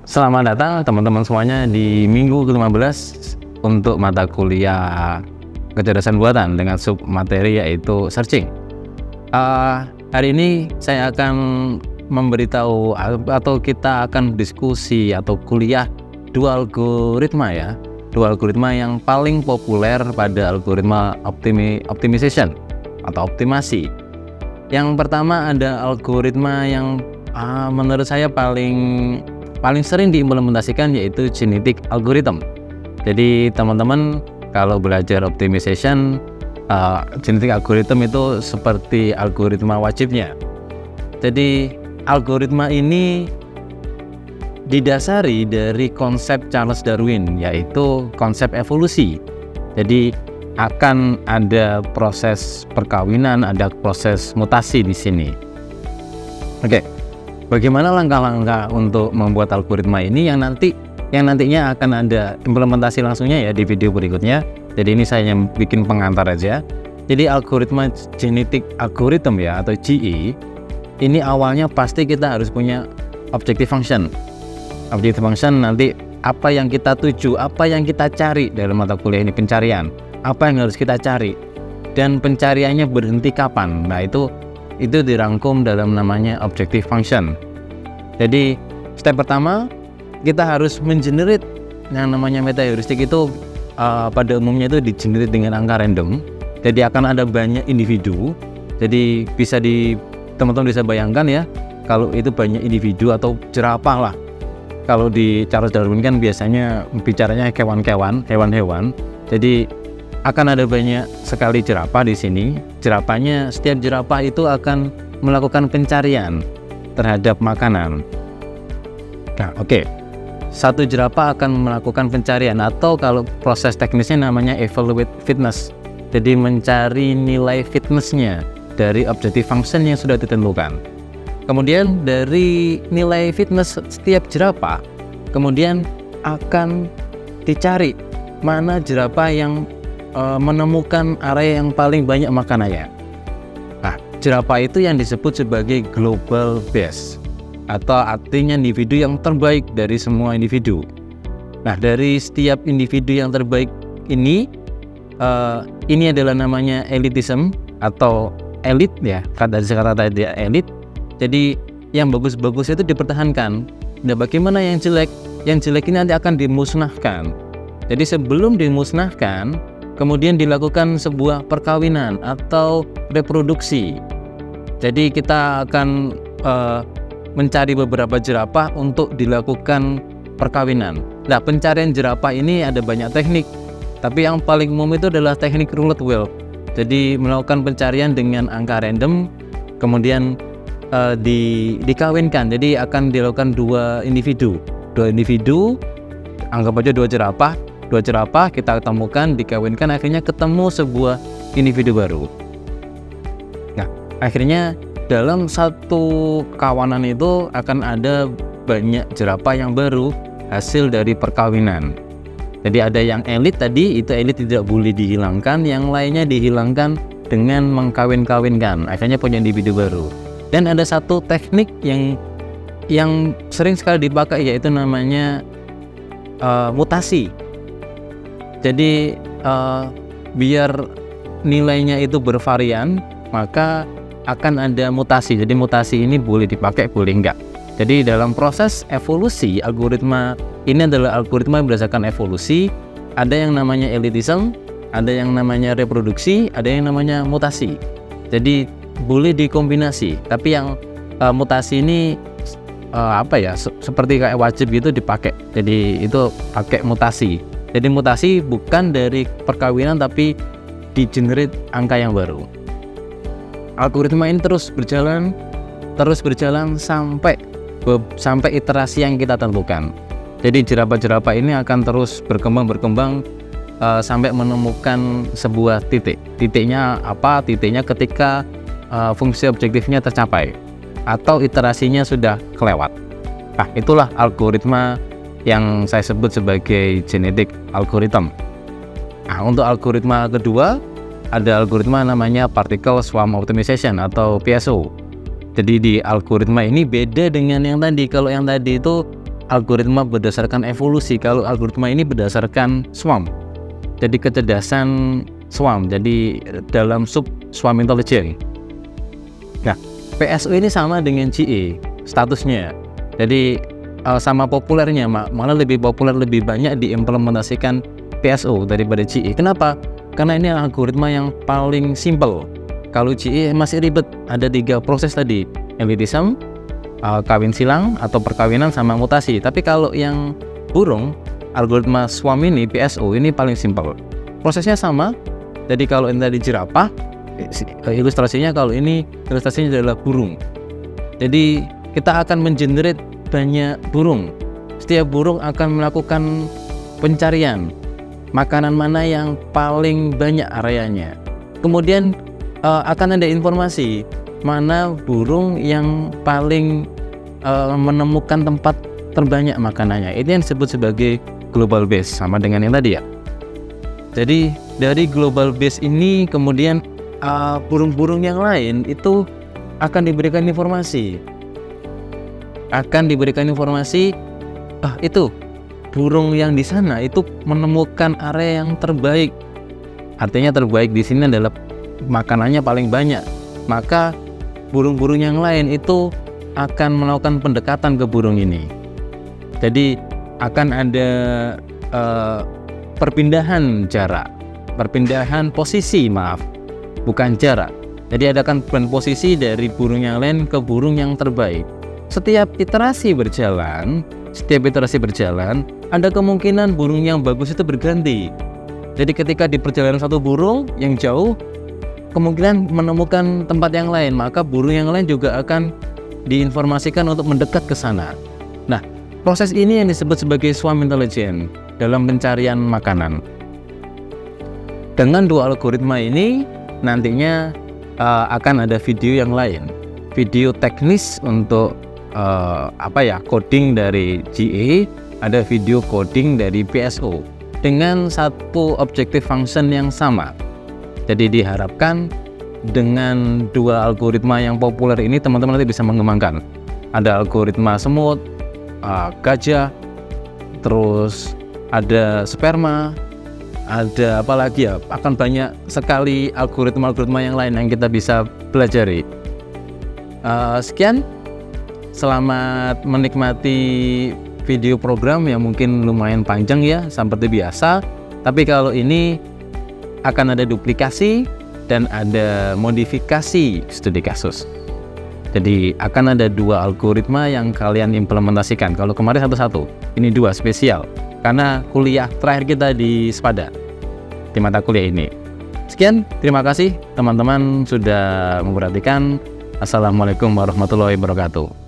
Selamat datang teman-teman semuanya di minggu ke-15 untuk mata kuliah kecerdasan buatan dengan sub materi yaitu searching. Hari ini saya akan memberitahu atau kita akan diskusi atau kuliah dua algoritma yang paling populer pada algoritma optimization atau optimasi. Yang pertama ada algoritma yang menurut saya paling sering diimplementasikan yaitu genetic algorithm. Jadi teman-teman kalau belajar optimization, genetic algorithm itu seperti algoritma wajibnya. Jadi algoritma ini didasari dari konsep Charles Darwin yaitu konsep evolusi. Jadi akan ada proses perkawinan, ada proses mutasi di sini. Oke. Bagaimana langkah-langkah untuk membuat algoritma ini yang nantinya akan ada implementasi langsungnya ya di video berikutnya. Jadi ini saya yang bikin pengantar aja. Jadi algoritma genetic algorithm ya atau GE ini awalnya pasti kita harus punya objective function. Objective function nanti apa yang kita tuju, apa yang kita cari dalam mata kuliah ini, pencarian. Apa yang harus kita cari dan pencariannya berhenti kapan. Nah itu dirangkum dalam namanya objective function. Jadi step pertama kita harus mengenerate yang namanya metaheuristik itu pada umumnya itu digenerate dengan angka random. Jadi akan ada banyak individu. Jadi teman-teman bisa bayangkan ya kalau itu banyak individu atau jerapah lah. Kalau di Charles Darwin kan biasanya bicaranya hewan-hewan. Jadi akan ada banyak sekali jerapah di sini. Setiap jerapah itu akan melakukan pencarian terhadap makanan. Nah, oke. Satu jerapah akan melakukan pencarian atau kalau proses teknisnya namanya evaluate fitness. Jadi mencari nilai fitnessnya dari objective function yang sudah ditentukan. Kemudian dari nilai fitness setiap jerapah, kemudian akan dicari mana jerapah yang menemukan area yang paling banyak makanannya. Nah, jerapah itu yang disebut sebagai global best atau artinya individu yang terbaik dari semua individu. Nah, dari setiap individu yang terbaik ini adalah namanya elitism atau elit ya, kata tadi elit. Jadi yang bagus-bagus itu dipertahankan. Nah, bagaimana yang jelek? Yang jelek ini nanti akan dimusnahkan. Jadi sebelum dimusnahkan, kemudian dilakukan sebuah perkawinan atau reproduksi. Jadi kita akan mencari beberapa jerapah untuk dilakukan perkawinan. Nah, pencarian jerapah ini ada banyak teknik, tapi yang paling umum itu adalah teknik roulette wheel. Jadi melakukan pencarian dengan angka random, kemudian dikawinkan. Jadi akan dilakukan dua individu, anggap aja dua jerapah kita temukan, dikawinkan, akhirnya ketemu sebuah individu baru. Nah, akhirnya dalam satu kawanan itu akan ada banyak jerapah yang baru hasil dari perkawinan. Jadi ada yang elit tadi, itu elit tidak boleh dihilangkan, yang lainnya dihilangkan dengan mengkawin-kawinkan, akhirnya punya individu baru. Dan ada satu teknik yang sering sekali dipakai yaitu namanya mutasi. Jadi biar nilainya itu bervarian, maka akan ada mutasi. Jadi mutasi ini boleh dipakai, boleh enggak. Jadi dalam proses evolusi, algoritma ini adalah algoritma berdasarkan evolusi. Ada yang namanya elitism, ada yang namanya reproduksi, ada yang namanya mutasi. Jadi boleh dikombinasi. Tapi yang mutasi ini seperti kayak wajib gitu dipakai. Jadi itu pakai mutasi. Jadi mutasi bukan dari perkawinan tapi di-generate angka yang baru. Algoritma ini terus berjalan sampai iterasi yang kita tentukan. Jadi jerapah-jerapah ini akan terus berkembang sampai menemukan sebuah titik. Titiknya apa? Titiknya ketika fungsi objektifnya tercapai atau iterasinya sudah kelewat. Nah, itulah algoritma yang saya sebut sebagai genetic algorithm. Nah, untuk algoritma kedua ada algoritma namanya particle swarm optimization atau PSO. Jadi di algoritma ini beda dengan yang tadi. Kalau yang tadi itu algoritma berdasarkan evolusi. Kalau algoritma ini berdasarkan swarm. Jadi kecerdasan swarm. Jadi dalam sub swarm intelligence. Nah, PSO ini sama dengan GE statusnya. Jadi sama populernya, malah lebih populer, lebih banyak diimplementasikan PSO daripada GE. Kenapa? Karena ini algoritma yang paling simple. Kalau GE masih ribet, ada 3 proses tadi, elitism, kawin silang atau perkawinan sama mutasi. Tapi kalau yang burung, algoritma swarm ini, PSO ini paling simple. Prosesnya sama. Jadi kalau ini tadi jerapah, ilustrasinya kalau ini ilustrasinya adalah burung. Jadi kita akan mengenerate banyak burung. Setiap burung akan melakukan pencarian makanan mana yang paling banyak areanya. Kemudian akan ada informasi mana burung yang paling menemukan tempat terbanyak makanannya. Ini yang disebut sebagai global base, sama dengan yang tadi ya. Jadi dari global base ini kemudian burung-burung yang lain itu akan diberikan informasi. Itu burung yang di sana itu menemukan area yang terbaik. Artinya terbaik di sini adalah makanannya paling banyak. Maka burung-burung yang lain itu akan melakukan pendekatan ke burung ini. Jadi akan ada perpindahan posisi, bukan jarak. Jadi ada kan posisi dari burung yang lain ke burung yang terbaik. Setiap iterasi berjalan, ada kemungkinan burung yang bagus itu berganti. Jadi ketika di perjalanan satu burung yang jauh, kemungkinan menemukan tempat yang lain, maka burung yang lain juga akan diinformasikan untuk mendekat ke sana. Nah, proses ini yang disebut sebagai swarm intelligence dalam pencarian makanan. Dengan 2 algoritma ini, nantinya akan ada video yang lain, video teknis untuk coding dari GE, ada video coding dari PSO dengan satu objective function yang sama. Jadi diharapkan dengan 2 algoritma yang populer ini teman-teman nanti bisa mengembangkan. Ada algoritma semut, gajah, terus ada sperma, ada apa lagi ya, akan banyak sekali algoritma-algoritma yang lain yang kita bisa pelajari. Sekian, selamat menikmati video program yang mungkin lumayan panjang ya, seperti biasa. Tapi kalau ini akan ada duplikasi dan ada modifikasi studi kasus. Jadi akan ada 2 algoritma yang kalian implementasikan. Kalau kemarin satu-satu, ini 2 spesial. Karena kuliah terakhir kita di Spada, di mata kuliah ini. Sekian, terima kasih teman-teman sudah memperhatikan. Assalamualaikum warahmatullahi wabarakatuh.